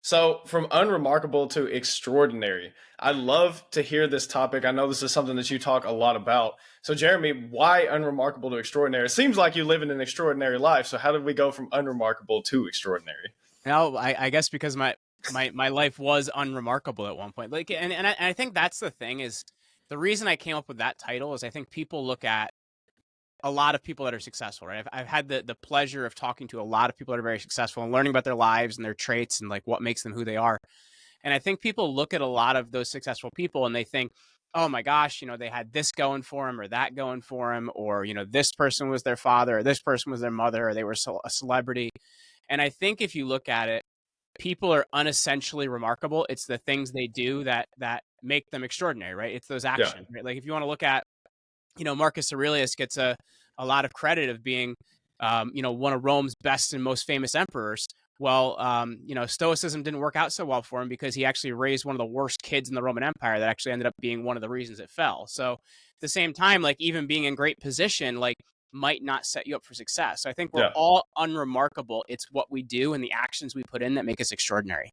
So, from unremarkable to extraordinary, I love to hear this topic. I know this is something that you talk a lot about. So, Jeremy, why unremarkable to extraordinary? It seems like you live in an extraordinary life. So, how did we go from unremarkable to extraordinary? No, I guess because my life was unremarkable at one point. Like, and I think that's the thing is the reason I came up with that title is I think people look at a lot of people that are successful, right? I've had the pleasure of talking to a lot of people that are very successful and learning about their lives and their traits and like what makes them who they are. And I think people look at a lot of those successful people and they think, oh my gosh, they had this going for them or that going for them, or, this person was their father or this person was their mother or they were a celebrity. And I think if you look at it, people are unessentially remarkable. It's the things they do that make them extraordinary, right? It's those Yeah. actions, right? Like if you want to look at, Marcus Aurelius gets a lot of credit of being, one of Rome's best and most famous emperors. Well, Stoicism didn't work out so well for him because he actually raised one of the worst kids in the Roman Empire that actually ended up being one of the reasons it fell. So at the same time, like even being in great position, like might not set you up for success. So I think we're Yeah. all unremarkable. It's what we do and the actions we put in that make us extraordinary.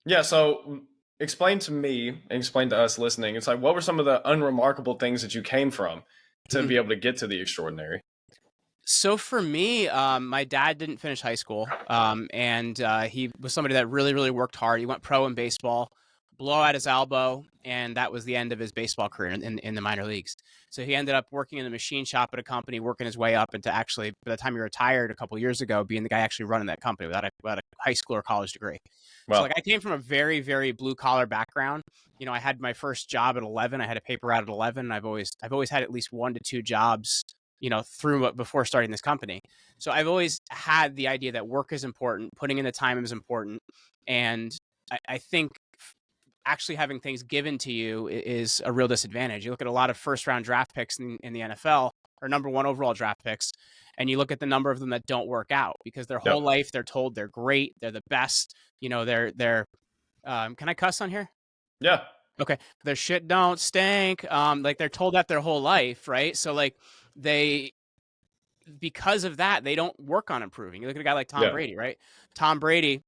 Yeah. So, explain to me and explain to us listening. It's like, what were some of the unremarkable things that you came from to be able to get to the extraordinary? So for me, my dad didn't finish high school, and he was somebody that really, really worked hard. He went pro in baseball, blow out his elbow, and that was the end of his baseball career in the minor leagues. So he ended up working in the machine shop at a company, working his way up into actually, by the time he retired a couple years ago, being the guy actually running that company without a high school or college degree. So like Well, I came from a very, very blue collar background. I had my first job at 11. I had a paper route at 11. I've always had at least 1 to 2 jobs through before starting this company. So I've always had the idea that work is important, putting in the time is important. And I think actually having things given to you is a real disadvantage. You look at a lot of first round draft picks in the NFL or number one overall draft picks, and you look at the number of them that don't work out because their whole yep. life they're told they're great, they're the best. They're can I cuss on here? Yeah. Okay. Their shit don't stink. Like they're told that their whole life, right? So like they because of that, they don't work on improving. You look at a guy like Tom Yeah. Brady, right? Tom Brady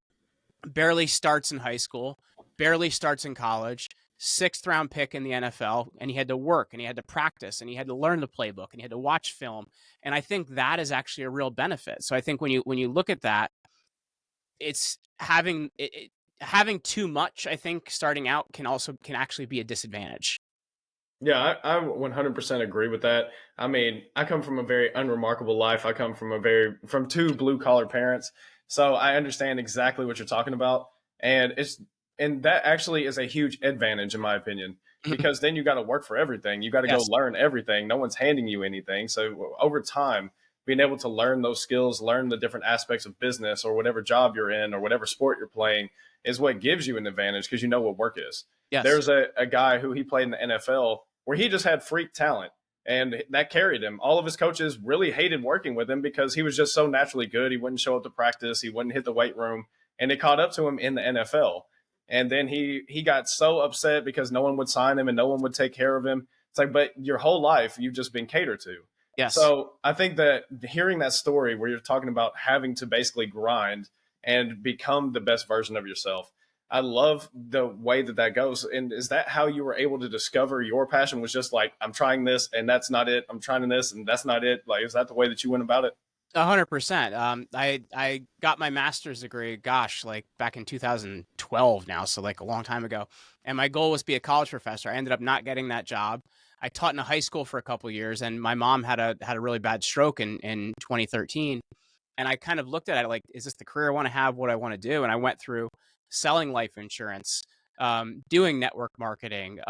barely starts in high school, barely starts in college, sixth round pick in the NFL, and he had to work and he had to practice and he had to learn the playbook and he had to watch film. And I think that is actually a real benefit. So I think when you look at that, it's having too much, I think starting out can actually be a disadvantage. Yeah, I 100% agree with that. I mean, I come from a very unremarkable life. I come from two blue collar parents, so I understand exactly what you're talking about, and that actually is a huge advantage in my opinion because then you got to work for everything. You got to go Yes. learn everything. No one's handing you anything. So over time, being able to learn those skills, learn the different aspects of business or whatever job you're in or whatever sport you're playing is what gives you an advantage because you know what work is. Yes. There's a guy who he played in the NFL where he just had freak talent and that carried him. All of his coaches really hated working with him because he was just so naturally good. He wouldn't show up to practice, he wouldn't hit the weight room, and it caught up to him in the NFL. And then he got so upset because no one would sign him and no one would take care of him. It's like, but your whole life you've just been catered to. Yes. So I think that hearing that story where you're talking about having to basically grind and become the best version of yourself, I love the way that goes. And is that how you were able to discover your passion? Was just like, I'm trying this and that's not it. I'm trying this and that's not it. Like, is that the way that you went about it? 100%. I got my master's degree, gosh, like back in 2012 now, so like a long time ago. And my goal was to be a college professor. I ended up not getting that job. I taught in a high school for a couple of years, and my mom had a really bad stroke in 2013. And I kind of looked at it like, is this the career I want to have? What I want to do? And I went through selling life insurance, doing network marketing,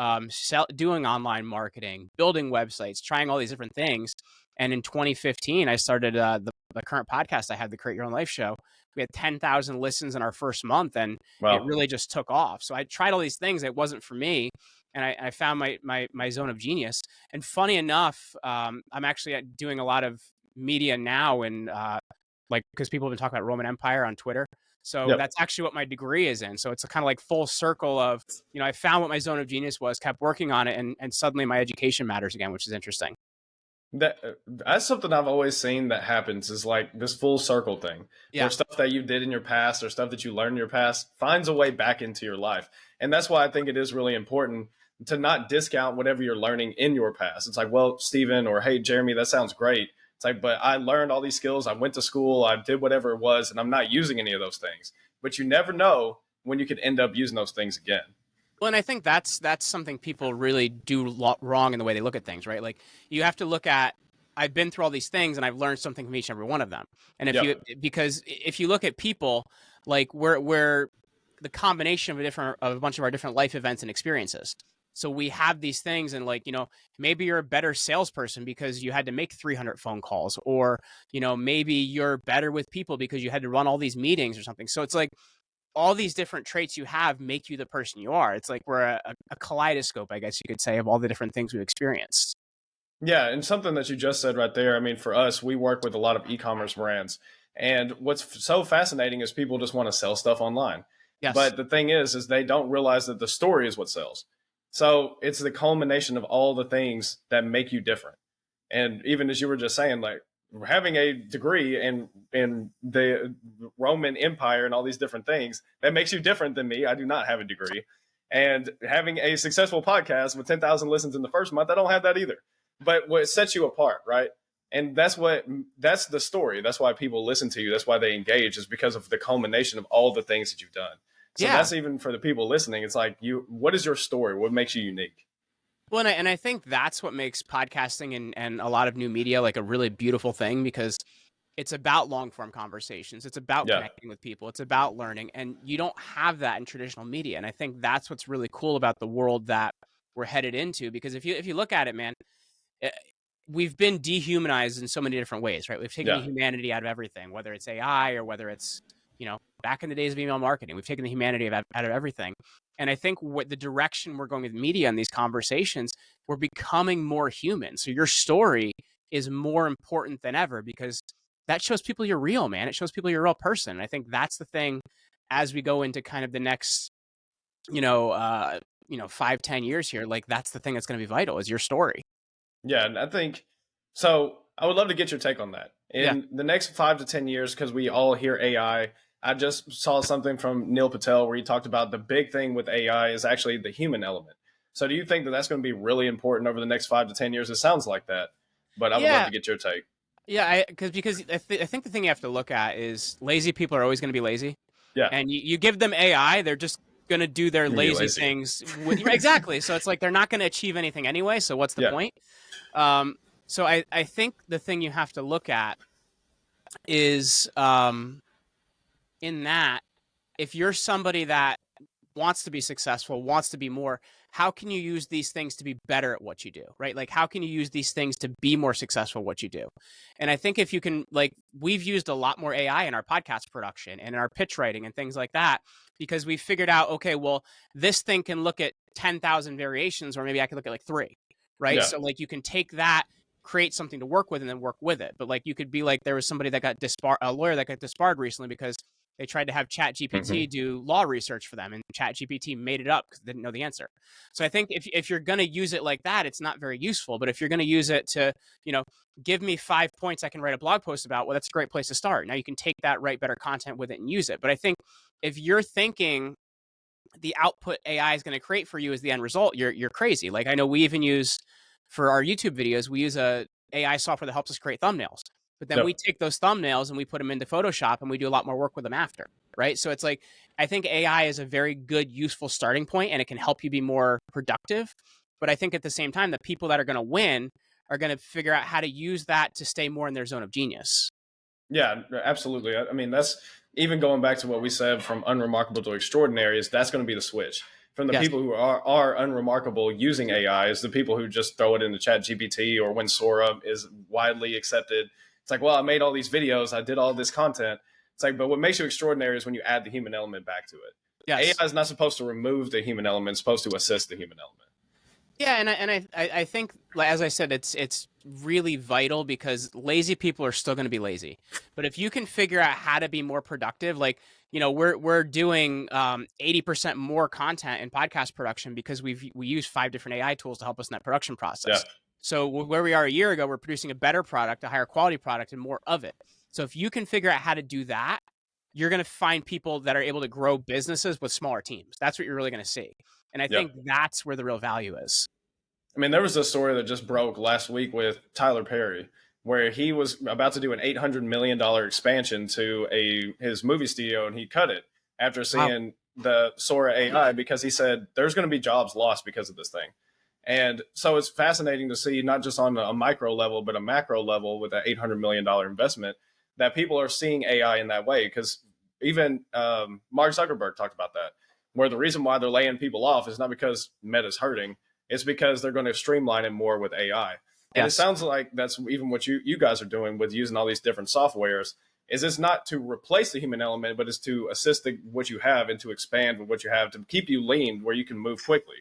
doing online marketing, building websites, trying all these different things. And in 2015, I started the current podcast I had, the Create Your Own Life Show. We had 10,000 listens in our first month, and it Well, really just took off. So I tried all these things. It wasn't for me. And I found my zone of genius. And funny enough, I'm actually doing a lot of media now, and like because people have been talking about Roman Empire on Twitter. So yep. that's actually what my degree is in. So it's a kind of like full circle of, I found what my zone of genius was, kept working on it, and suddenly my education matters again, which is interesting. That's something I've always seen that happens is like this full circle thing where Yeah. stuff that you did in your past or stuff that you learned in your past finds a way back into your life. And that's why I think it is really important to not discount whatever you're learning in your past. It's like, well, Steven, or hey, Jeremy, that sounds great. It's like, but I learned all these skills. I went to school, I did whatever it was, and I'm not using any of those things. But you never know when you could end up using those things again. Well, and I think that's something people really do wrong in the way they look at things, right? Like you have to look at, I've been through all these things and I've learned something from each and every one of them. And Yep. because if you look at people, like we're the combination of a bunch of our different life events and experiences. So we have these things, and like, maybe you're a better salesperson because you had to make 300 phone calls, or, maybe you're better with people because you had to run all these meetings or something. So it's like, all these different traits you have make you the person you are. It's like we're a kaleidoscope, I guess you could say, of all the different things we've experienced. Yeah, and something that you just said right there. I mean, for us, we work with a lot of e-commerce brands, and what's so fascinating is people just want to sell stuff online. Yes. But the thing is they don't realize that the story is what sells. So it's the culmination of all the things that make you different. And even as you were just saying, like having a degree in the Roman Empire and all these different things, that makes you different than me. I do not have a degree. And having a successful podcast with 10,000 listens in the first month, I don't have that either. But what sets you apart, right? And that's the story. That's why people listen to you. That's why they engage, is because of the culmination of all the things that you've done. So Yeah. that's even for the people listening. It's like, what is your story? What makes you unique? Well, and I think that's what makes podcasting and a lot of new media like a really beautiful thing, because it's about long form conversations. It's about Yeah. connecting with people. It's about learning. And you don't have that in traditional media. And I think that's what's really cool about the world that we're headed into. Because if you look at it, man, eh, we've been dehumanized in so many different ways, right? We've taken the Yeah. humanity out of everything, whether it's AI or whether it's, back in the days of email marketing, we've taken the humanity out of everything. And I think what the direction we're going with media and these conversations, we're becoming more human. So your story is more important than ever, because that shows people you're real, man. It shows people you're a real person. And I think that's the thing as we go into kind of the next, 5-10 years here. Like that's the thing that's going to be vital, is your story. Yeah, and I think so. I would love to get your take on that. Yeah. In the next 5 to 10 years, because we all hear AI, I just saw something from Neil Patel where he talked about the big thing with AI is actually the human element. So, do you think that that's going to be really important over the next 5 to 10 years? It sounds like that, but I would love Yeah. to get your take. Yeah. Because I think the thing you have to look at is lazy people are always going to be lazy. Yeah, And you give them AI, they're just going to do their lazy things. Exactly. So it's like they're not going to achieve anything anyway. So what's the yeah, point? So I think the thing you have to look at is in that, if you're somebody that wants to be successful, wants to be more, how can you use these things to be better at what you do, right? Like, how can you use these things to be more successful at what you do? And I think if you can, like, we've used a lot more AI in our podcast production and in our pitch writing and things like that, because we figured out, okay, well, this thing can look at 10,000 variations, or maybe I could look at like 3, right? yeah. So, like, you can take that, create something to work with, and then work with it. But like, you could be like, there was somebody that got disbarred, a lawyer that got disbarred recently because they tried to have ChatGPT do law research for them, and ChatGPT made it up because they didn't know the answer. So I think if you're going to use it like that, it's not very useful. But if you're going to use it to, give me 5 points I can write a blog post about, well, that's a great place to start. Now you can take that, write better content with it, and use it. But I think if you're thinking the output AI is going to create for you is the end result, you're crazy. Like, I know we even use, for our YouTube videos, we use a AI software that helps us create thumbnails. But then Yep. we take those thumbnails and we put them into Photoshop and we do a lot more work with them after, right? So it's like, I think AI is a very good, useful starting point, and it can help you be more productive. But I think at the same time, the people that are going to win are going to figure out how to use that to stay more in their zone of genius. Yeah, absolutely. I mean, that's even going back to what we said from unremarkable to extraordinary, is that's going to be the switch. From the Yes. people who are unremarkable using AI is the people who just throw it into Chat GPT, or when Sora is widely accepted. It's like, well, I made all these videos, I did all this content. It's like, but what makes you extraordinary is when you add the human element back to it. Yes. AI is not supposed to remove the human element, it's supposed to assist the human element. Yeah, and I think, as I said, it's really vital, because lazy people are still going to be lazy. But if you can figure out how to be more productive, like, we're doing 80% more content in podcast production because we use 5 different AI tools to help us in that production process. Yeah. So where we are a year ago, we're producing a better product, a higher quality product, and more of it. So if you can figure out how to do that, you're going to find people that are able to grow businesses with smaller teams. That's what you're really going to see. And I Yeah. think that's where the real value is. I mean, there was a story that just broke last week with Tyler Perry, where he was about to do an $800 million expansion to his movie studio, and he cut it after Wow. seeing the Sora AI because he said there's going to be jobs lost because of this thing. And so it's fascinating to see, not just on a micro level, but a macro level with an $800 million investment, that people are seeing AI in that way. Because even Mark Zuckerberg talked about that, where the reason why they're laying people off is not because Meta's hurting, it's because they're going to streamline it more with AI. And it Yes. sounds like that's even what you guys are doing with using all these different softwares. Is it's not to replace the human element, but it's to assist what you have and to expand with what you have to keep you lean where you can move quickly.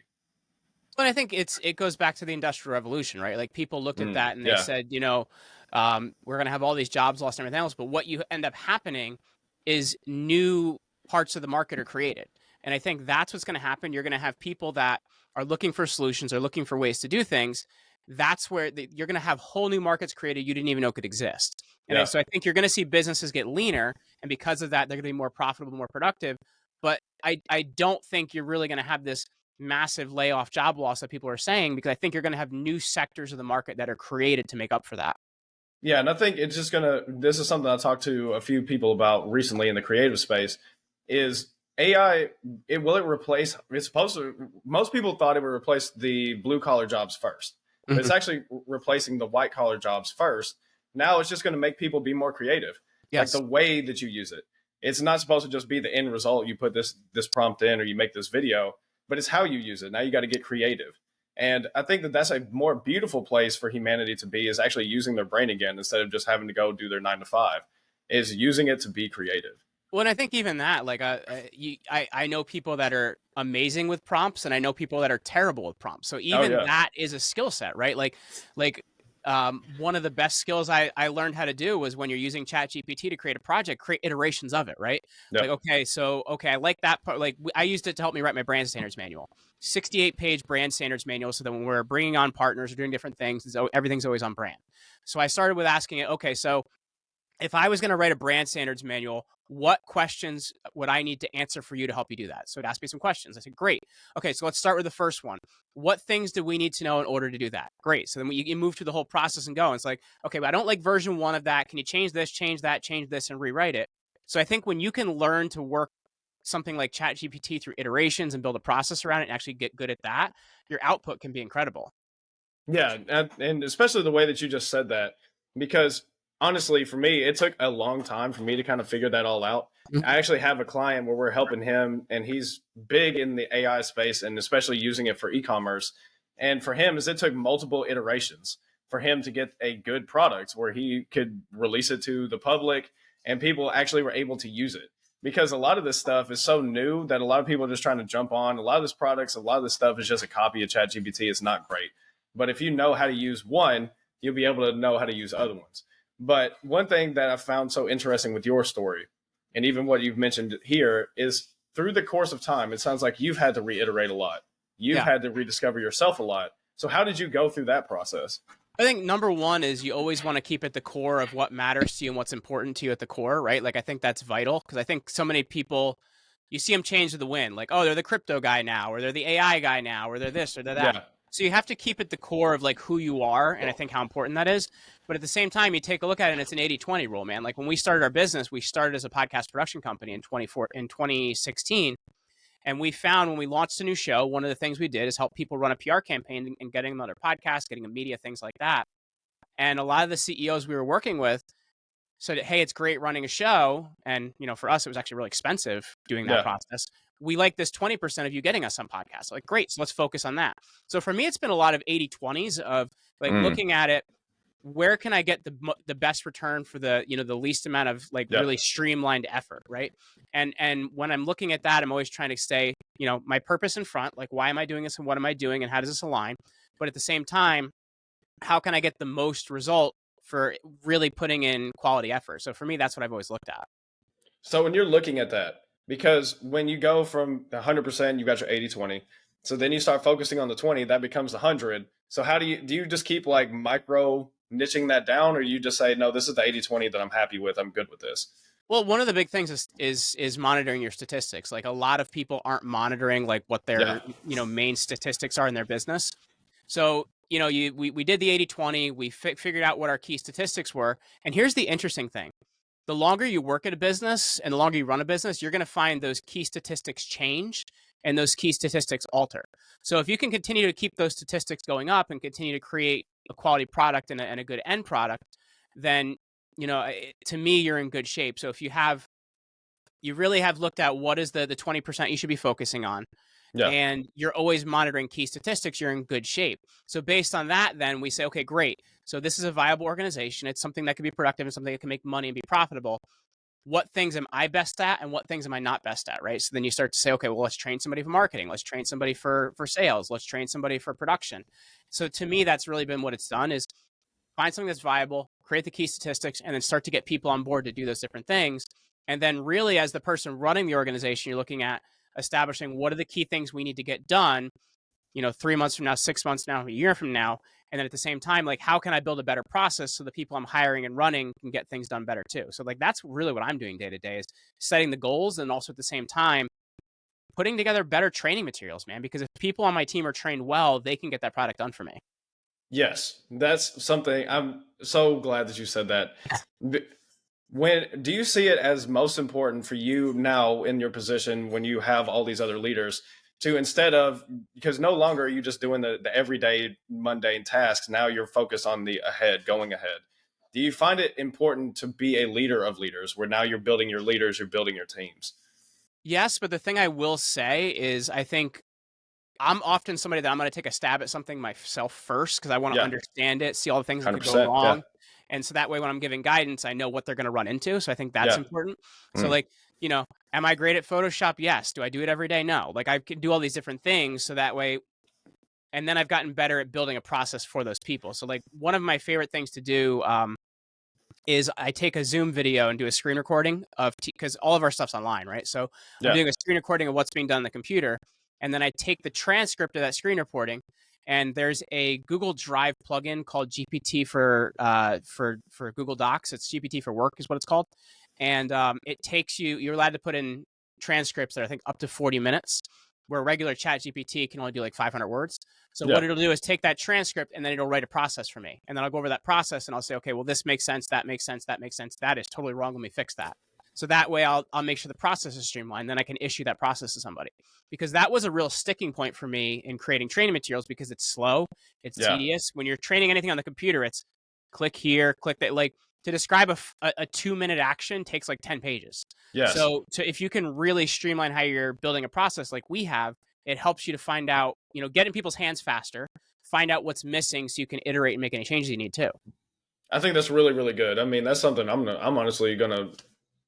But I think it goes back to the Industrial Revolution, right? Like people looked at that and they Yeah. said, we're going to have all these jobs lost and everything else. But what you end up happening is new parts of the market are created. And I think that's what's going to happen. You're going to have people that are looking for solutions, are looking for ways to do things. That's where you're going to have whole new markets created you didn't even know could exist. And Yeah. so I think you're going to see businesses get leaner. And because of that, they're going to be more profitable, more productive. But I don't think you're really going to have this massive layoff job loss that people are saying, because I think you're going to have new sectors of the market that are created to make up for that. Yeah, and I think it's just this is something I talked to a few people about recently in the creative space, is AI, will it replace, it's supposed to, most people thought it would replace the blue collar jobs first, but it's Mm-hmm. actually replacing the white collar jobs first. Now it's just going to make people be more creative, like Yes. the way that you use it. It's not supposed to just be the end result. You put this prompt in or you make this video, but it's how you use it. Now you got to get creative. And I think that that's a more beautiful place for humanity to be, is actually using their brain again instead of just having to go do their 9 to 5, is using it to be creative. Well, and I think even that, like, I know people that are amazing with prompts, and I know people that are terrible with prompts. So Oh, even yeah. that is a skill set, right? One of the best skills I learned how to do was when you're using ChatGPT to create a project, create iterations of it, right? It's Yeah. like, okay, I like that part. Like I used it to help me write my brand standards manual, 68-page brand standards manual, so that when we're bringing on partners or doing different things, everything's always on brand. So I started with asking it, okay, so if I was going to write a brand standards manual, what questions would I need to answer for you to help you do that? So it asked me some questions. I said, great. Okay, so let's start with the first one. What things do we need to know in order to do that? Great. So then you move through the whole process and go. And it's like, okay, but I don't like version 1 of that. Can you change this, change that, change this, and rewrite it? So I think when you can learn to work something like ChatGPT through iterations and build a process around it and actually get good at that, your output can be incredible. Yeah, and especially the way that you just said that, because honestly, for me, it took a long time for me to kind of figure that all out. I actually have a client where we're helping him, and he's big in the AI space and especially using it for e-commerce. And for him, is it took multiple iterations for him to get a good product where he could release it to the public and people actually were able to use it. Because a lot of this stuff is so new that a lot of people are just trying to jump on. A lot of this products, a lot of this stuff is just a copy of ChatGPT. It's not great. But if you know how to use one, you'll be able to know how to use other ones. But one thing that I found so interesting with your story, and even what you've mentioned here, is through the course of time, it sounds like you've had to reiterate a lot. You've Yeah. had to rediscover yourself a lot. So how did you go through that process? I think number one is you always want to keep at the core of what matters to you and what's important to you at the core, right? Like I think that's vital, because I think so many people, you see them change to the wind, like, oh, they're the crypto guy now, or they're the AI guy now, or they're this or they're that. Yeah. So you have to keep at the core of like who you are, and I think how important that is. But at the same time, you take a look at it and it's an 80-20 rule, man. Like when we started our business, we started as a podcast production company in 2016. And we found when we launched a new show, one of the things we did is help people run a PR campaign and getting them on their podcast, getting them media, things like that. And a lot of the CEOs we were working with said, hey, it's great running a show. And, for us, it was actually really expensive doing that Yeah. process. We like this 20% of you getting us on podcasts. Like, great. So let's focus on that. So for me, it's been a lot of 80-20s of like looking at it. Where can I get the best return for the least amount of like Yeah. really streamlined effort, right? And when I'm looking at that, I'm always trying to stay, my purpose in front, like why am I doing this and what am I doing and how does this align? But at the same time, how can I get the most result for really putting in quality effort? So for me, that's what I've always looked at. So when you're looking at that, because when you go from 100%, you got your 80-20, So then you start focusing on the 20, that becomes 100. So how do you just keep like micro niching that down, or you just say, no, this is the 80-20 that I'm happy with. I'm good with this. Well, one of the big things is monitoring your statistics. Like a lot of people aren't monitoring like what Yeah. their main statistics are in their business. So we did the 80-20. We figured out what our key statistics were. And here's the interesting thing: the longer you work at a business and the longer you run a business, you're going to find those key statistics change and those key statistics alter. So if you can continue to keep those statistics going up and continue to create a quality product and a good end product, then to me, you're in good shape. So if you really have looked at what is the 20% you should be focusing on, Yeah. and you're always monitoring key statistics, you're in good shape. So based on that, then we say, okay, great. So this is a viable organization. It's something that can be productive and something that can make money and be profitable. What things am I best at and what things am I not best at, right? So then you start to say, okay, well, let's train somebody for marketing. Let's train somebody for sales. Let's train somebody for production. So to me, that's really been what it's done is find something that's viable, create the key statistics, and then start to get people on board to do those different things. And then really, as the person running the organization, you're looking at establishing what are the key things we need to get done, 3 months from now, 6 months now, a year from now. And then at the same time, like, how can I build a better process so the people I'm hiring and running can get things done better too? So like, that's really what I'm doing day to day is setting the goals and also at the same time, putting together better training materials, man, because if people on my team are trained well, they can get that product done for me. Yes, that's something. I'm so glad that you said that. When do you see it as most important for you now in your position when you have all these other leaders to, instead of, because no longer are you just doing the everyday mundane tasks, now you're focused on the ahead, going ahead. Do you find it important to be a leader of leaders where now you're building your leaders, you're building your teams? Yes, but the thing I will say is I think I'm often somebody that I'm going to take a stab at something myself first because I want to Yeah, understand it, see all the things that could go 100%. Yeah. wrong. And so that way, when I'm giving guidance, I know what they're going to run into. So I think that's Yeah. important. So, Mm. like, am I great at Photoshop? Yes. Do I do it every day? No. Like, I can do all these different things. So that way, and then I've gotten better at building a process for those people. So, like, one of my favorite things to do is I take a Zoom video and do a screen recording of because all of our stuff's online, right? So I'm Yeah. doing a screen recording of what's being done on the computer, and then I take the transcript of that screen reporting. And there's a Google Drive plugin called GPT for Google Docs. It's GPT for Work is what it's called, and it takes you. You're allowed to put in transcripts that are, I think, up to 40 minutes, where regular Chat GPT can only do like 500 words. So Yeah. what it'll do is take that transcript and then it'll write a process for me. And then I'll go over that process and I'll say, okay, well, this makes sense. That makes sense. That makes sense. That is totally wrong. Let me fix that. So that way I'll make sure the process is streamlined. Then I can issue that process to somebody because that was a real sticking point for me in creating training materials because it's slow. It's Yeah. tedious. When you're training anything on the computer, it's click here, click that. Like to describe a 2-minute action takes like 10 pages. Yes. So if you can really streamline how you're building a process like we have, it helps you to find out, get in people's hands faster, find out what's missing so you can iterate and make any changes you need to. I think that's really, really good. I mean, that's something I'm honestly gonna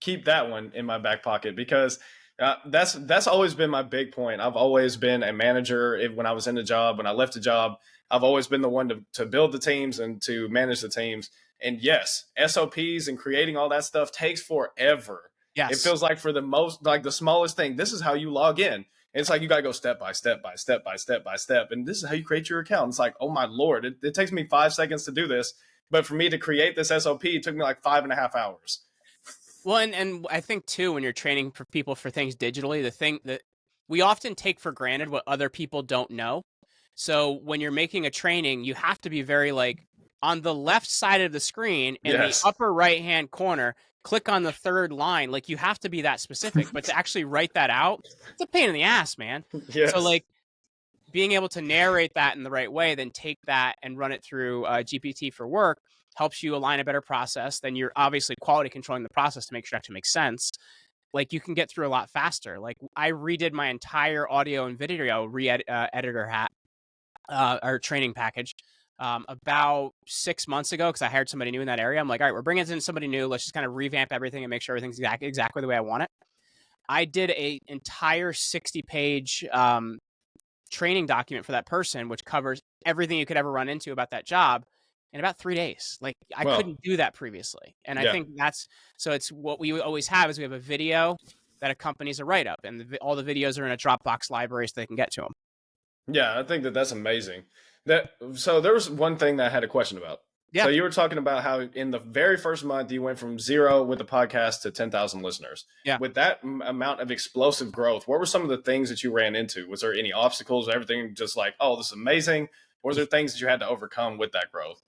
keep that one in my back pocket because that's always been my big point. I've always been a manager. When I was in the job, when I left the job, I've always been the one to build the teams and to manage the teams. And yes, SOPs and creating all that stuff takes forever. It Yes. feels like for the most, like the smallest thing, this is how you log in. It's like you got to go step by step by step by step by step. And this is how you create your account. It's like, oh my Lord, it takes me 5 seconds to do this. But for me to create this SOP, it took me like 5.5 hours. Well, and I think too, when you're training for people for things digitally, the thing that we often take for granted what other people don't know. So when you're making a training, you have to be very like on the left side of the screen in the Yes. upper right hand corner, click on the third line. Like you have to be that specific, but to actually write that out, it's a pain in the ass, man. So Yes. like being able to narrate that in the right way, then take that and run it through GPT for Work helps you align a better process. Then you're obviously quality controlling the process to make sure it actually makes sense. Like you can get through a lot faster. Like I redid my entire audio and video editor hat or training package about 6 months ago because I hired somebody new in that area. I'm like, all right, we're bringing in somebody new. Let's just kind of revamp everything and make sure everything's exactly the way I want it. I did a entire 60-page training document for that person, which covers everything you could ever run into about that job in about 3 days. Like I Well, couldn't do that previously. And I yeah. think so it's what we always have is we have a video that accompanies a write-up and all the videos are in a Dropbox library so they can get to them. Yeah, I think that that's amazing. That so there was one thing that I had a question about. So Yeah. you were talking about how in the very first month you went from 0 with the podcast to 10,000 listeners. Yeah. With that amount of explosive growth, what were some of the things that you ran into? Was there any obstacles? Everything just like, oh, this is amazing? Or was there things that you had to overcome with that growth?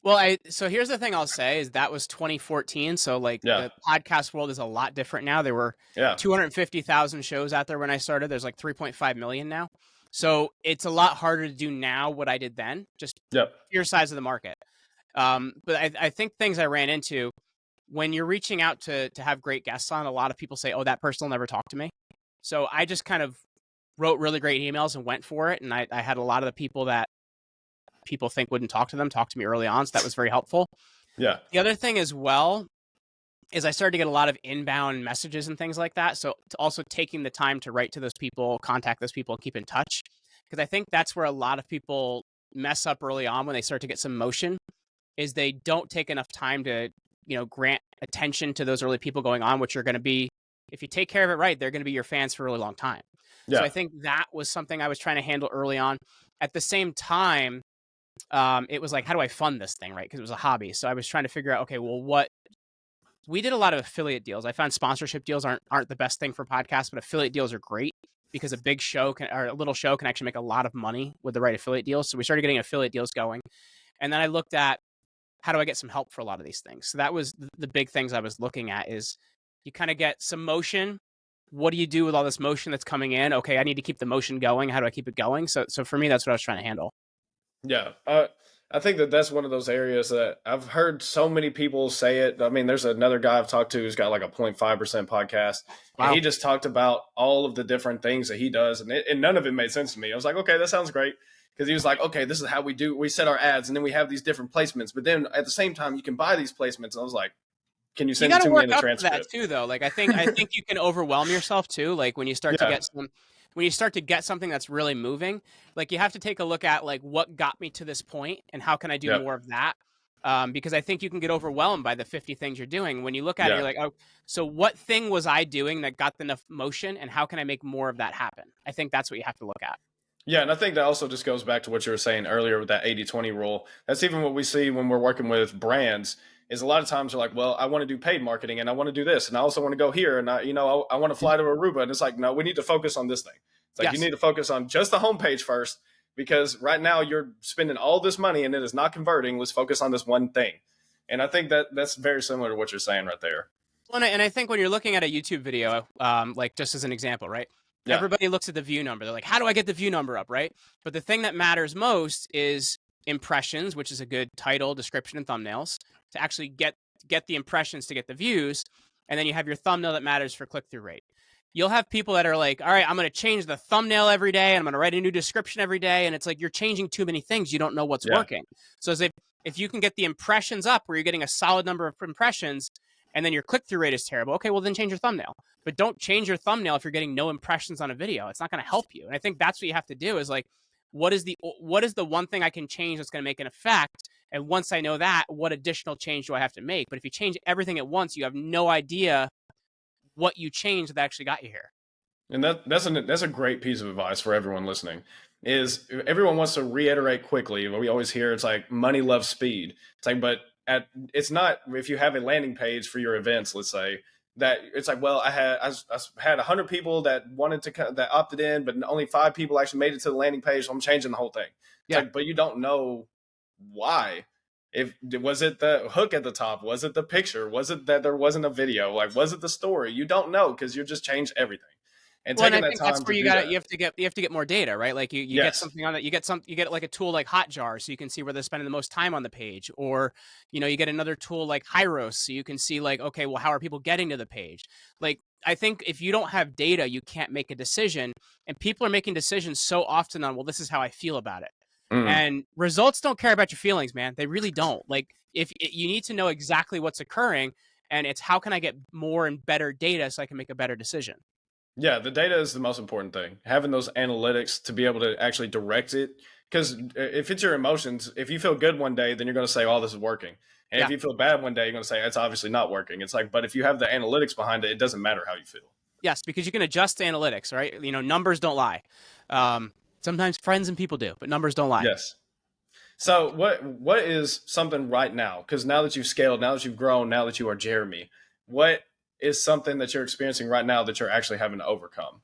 Well, so here's the thing I'll say is that was 2014. So like Yeah, the podcast world is a lot different now. There were yeah, 250,000 shows out there when I started. There's like 3.5 million now. So it's a lot harder to do now what I did then, just yep, pure size of the market. But I think things I ran into when you're reaching out to have great guests on, a lot of people say, oh, that person will never talk to me. So I just kind of wrote really great emails and went for it. And I had a lot of the people that people think wouldn't talk to me early on. So that was very helpful. yeah, The other thing as well is I started to get a lot of inbound messages and things like that. So also taking the time to write to those people, contact those people, and keep in touch. Because I think that's where a lot of people mess up early on when they start to get some motion is they don't take enough time to, grant attention to those early people going on, which are going to be, if you take care of it right, they're going to be your fans for a really long time. So yeah, I think that was something I was trying to handle early on. At the same time, it was like, how do I fund this thing, right? Because it was a hobby. So I was trying to figure out, okay, well, what we did a lot of affiliate deals. I found sponsorship deals aren't the best thing for podcasts, but affiliate deals are great because a big show or a little show can actually make a lot of money with the right affiliate deals. So we started getting affiliate deals going. And then I looked at how do I get some help for a lot of these things? So that was the big things I was looking at is you kind of get some motion. What do you do with all this motion that's coming in? Okay, I need to keep the motion going. How do I keep it going? So for me, that's what I was trying to handle. yeah. I think that that's one of those areas that I've heard so many people say it. I mean, there's another guy I've talked to who's got like a 0.5% podcast, and Wow. he just talked about all of the different things that he does, and none of it made sense to me. I was like, okay, that sounds great. Because he was like, okay, this is how we set our ads, and then we have these different placements. But then at the same time, you can buy these placements. And I was like, can you You send got it to to me in work the up to that transcript? too, though. Like I think you can overwhelm yourself too. Like when you start to Yeah, get something that's really moving, like you have to take a look at like what got me to this point and how can I do yeah, more of that. Because I think you can get overwhelmed by the 50 things you're doing. When you look at it, yeah. you're like, oh, so what thing was I doing that got enough motion, and how can I make more of that happen? I think that's what you have to look at. Yeah, and I think that also just goes back to what you were saying earlier with that 80-20 rule. That's even what we see when we're working with brands is a lot of times they're like, well, I want to do paid marketing and I want to do this and I also want to go here and I want to fly to Aruba. And it's like, no, we need to focus on this thing. It's like you Yes. need to focus on just the homepage first because right now you're spending all this money and it is not converting. Let's focus on this one thing. And I think that that's very similar to what you're saying right there. Well, and I think when you're looking at a YouTube video, like just as an example, right? Yeah. Everybody looks at the view number. They're like, how do I get the view number up, right? But the thing that matters most is impressions, which is a good title, description, and thumbnails to actually get the impressions to get the views. And then you have your thumbnail that matters for click through rate. You'll have people that are like, all right, I'm going to change the thumbnail every day and I'm going to write a new description every day. And it's like you're changing too many things. You don't know what's Yeah. working. So as if you can get the impressions up where you're getting a solid number of impressions, and then your click-through rate is terrible, okay, well then change your thumbnail. But don't change your thumbnail if you're getting no impressions on a video. It's not going to help you. And I think that's what you have to do is like, what is the one thing I can change that's going to make an effect? And once I know that, what additional change do I have to make? But if you change everything at once, you have no idea what you changed that actually got you here. And that's a great piece of advice for everyone listening. Is everyone wants to reiterate quickly. We always hear it's like money loves speed. It's like, but it's not. If you have a landing page for your events, let's say that it's like, well, I had 100 people that that opted in, but only 5 people actually made it to the landing page. So I'm changing the whole thing. It's Yeah. like, but you don't know why. If was it the hook at the top? Was it the picture? Was it that there wasn't a video? Like, was it the story? You don't know because you just changed everything. And Well, and taking I that think that's time where to do that. you have to get more data, right? Like you get Yes. something on that, you get like a tool like Hotjar, so you can see where they're spending the most time on the page, or you get another tool like Hyros, so you can see like, okay, well, how are people getting to the page? Like I think if you don't have data, you can't make a decision, and people are making decisions so often on, well, this is how I feel about it, Mm. and results don't care about your feelings, man. They really don't. Like if you need to know exactly what's occurring, and it's how can I get more and better data so I can make a better decision. Yeah, the data is the most important thing. Having those analytics to be able to actually direct it. Because if it's your emotions, if you feel good one day, then you're going to say, oh, this is working. And if Yeah. you feel bad one day, you're going to say, it's obviously not working. It's like, but if you have the analytics behind it, it doesn't matter how you feel. Yes, because you can adjust analytics, right? Numbers don't lie. Um, Sometimes friends and people do, but numbers don't lie. Yes. So what is something right now? Because now that you've scaled, now that you've grown, now that you are Jeremy, what is something that you're experiencing right now that you're actually having to overcome?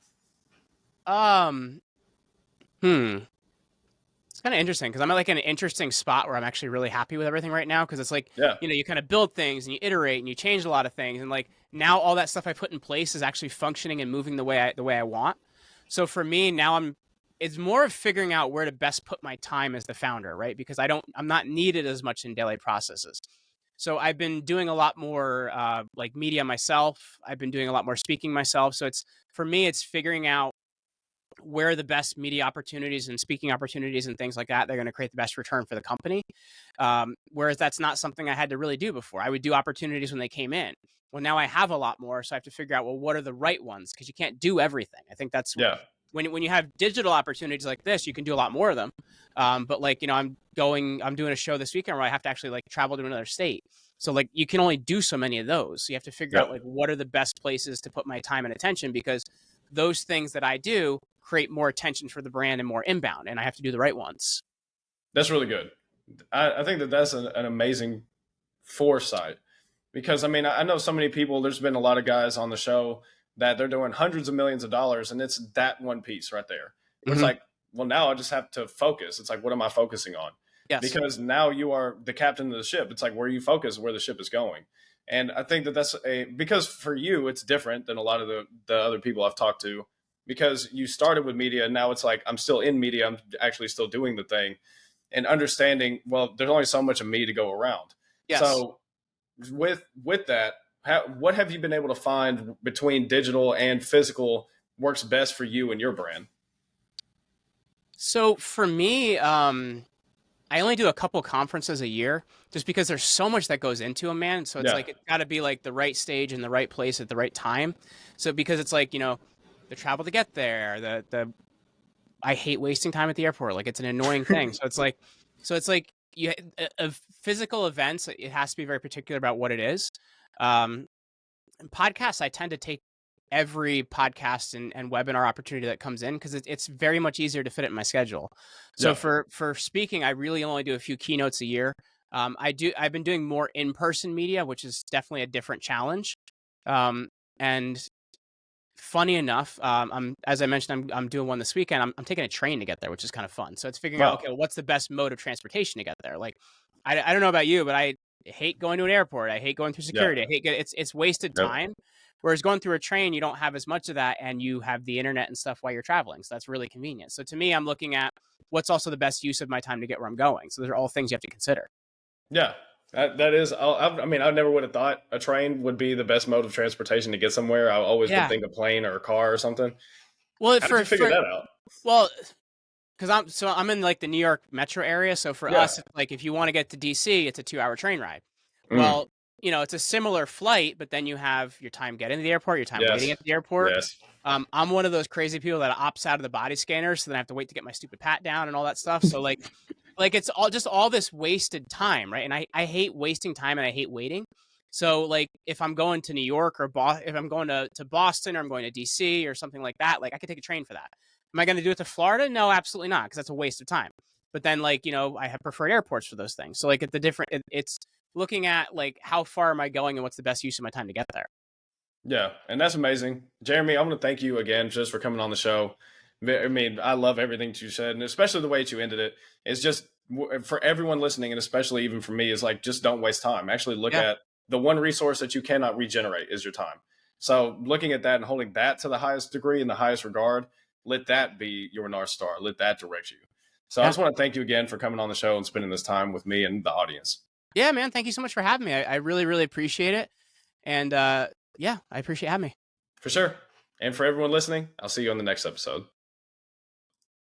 Um, hmm. It's kind of interesting because I'm at like an interesting spot where I'm actually really happy with everything right now because it's like, Yeah. you kind of build things and you iterate and you change a lot of things and like now all that stuff I put in place is actually functioning and moving the way I want. So for me now it's more of figuring out where to best put my time as the founder, right? Because I'm not needed as much in daily processes. So I've been doing a lot more like media myself. I've been doing a lot more speaking myself. So it's for me, it's figuring out where the best media opportunities and speaking opportunities and things like that they're going to create the best return for the company. Whereas that's not something I had to really do before. I would do opportunities when they came in. Well, now I have a lot more, so I have to figure out, well, what are the right ones, because you can't do everything. I think that's Yeah. when you have digital opportunities like this, you can do a lot more of them. But like I'm doing a show this weekend where I have to actually like travel to another state. So like you can only do so many of those. So you have to figure out Yep. like what are the best places to put my time and attention, because those things that I do create more attention for the brand and more inbound, and I have to do the right ones. That's really good. I think that that's an amazing foresight because I mean I know so many people. There's been a lot of guys on the show that they're doing hundreds of millions of dollars, and it's that one piece right there. Where it's Mm-hmm. like, well, now I just have to focus. It's like, what am I focusing on? Yes. Because now you are the captain of the ship. It's like where you focus, where the ship is going. And I think that that's because for you it's different than a lot of the other people I've talked to because you started with media and now it's like I'm still in media. I'm actually still doing the thing and understanding. Well, there's only so much of me to go around. Yes. So with that, what have you been able to find between digital and physical works best for you and your brand? So for me, I only do a couple conferences a year just because there's so much that goes into them, man. So it's Yeah. like it's got to be like the right stage and the right place at the right time. So because it's like, the travel to get there, the I hate wasting time at the airport. Like it's an annoying thing. So it's like you of physical events, it has to be very particular about what it is. Um, Podcasts, I tend to take every podcast and webinar opportunity that comes in because it's very much easier to fit it in my schedule. So Yeah. for speaking, I really only do a few keynotes a year. I've been doing more in-person media, which is definitely a different challenge. And funny enough, as I mentioned, I'm doing one this weekend. I'm taking a train to get there, which is kind of fun. So it's figuring out, Wow. okay, well, what's the best mode of transportation to get there? Like, I don't know about you, but I hate going to an airport. I hate going through Yeah. security. It's wasted Yep. time. Whereas going through a train, you don't have as much of that, and you have the internet and stuff while you're traveling. So that's really convenient. So to me, I'm looking at what's also the best use of my time to get where I'm going. So those are all things you have to consider. Yeah. That is, I mean, I never would have thought a train would be the best mode of transportation to get somewhere. I always would Yeah. think a plane or a car or something. Well, How did you figure that out? well, because I'm in like the New York metro area. So for Yeah. us, it's like if you want to get to DC, it's a 2 hour train ride. Mm. Well, it's a similar flight, but then you have your time getting to the airport, your time waiting Yes. at the airport. Yes. I'm one of those crazy people that opts out of the body scanner, so then I have to wait to get my stupid pat down and all that stuff. So like it's all this wasted time, right? And I hate wasting time and I hate waiting. So like if I'm going to New York or if I'm going to Boston or I'm going to DC or something like that, like I could take a train for that. Am I going to do it to Florida? No, absolutely not, because that's a waste of time. But then like, I have preferred airports for those things. So like at the different, it's looking at like how far am I going and what's the best use of my time to get there. Yeah, and that's amazing, Jeremy. I want to thank you again just for coming on the show. I mean, I love everything that you said, and especially the way that you ended it. It's just for everyone listening, and especially even for me, is like just don't waste time. Actually, look Yeah. at the one resource that you cannot regenerate is your time. So, looking at that and holding that to the highest degree and the highest regard, let that be your North Star. Let that direct you. So, I Yeah. just want to thank you again for coming on the show and spending this time with me and the audience. Yeah, man. Thank you so much for having me. I really, really appreciate it. And yeah, I appreciate having me. For sure. And for everyone listening, I'll see you on the next episode.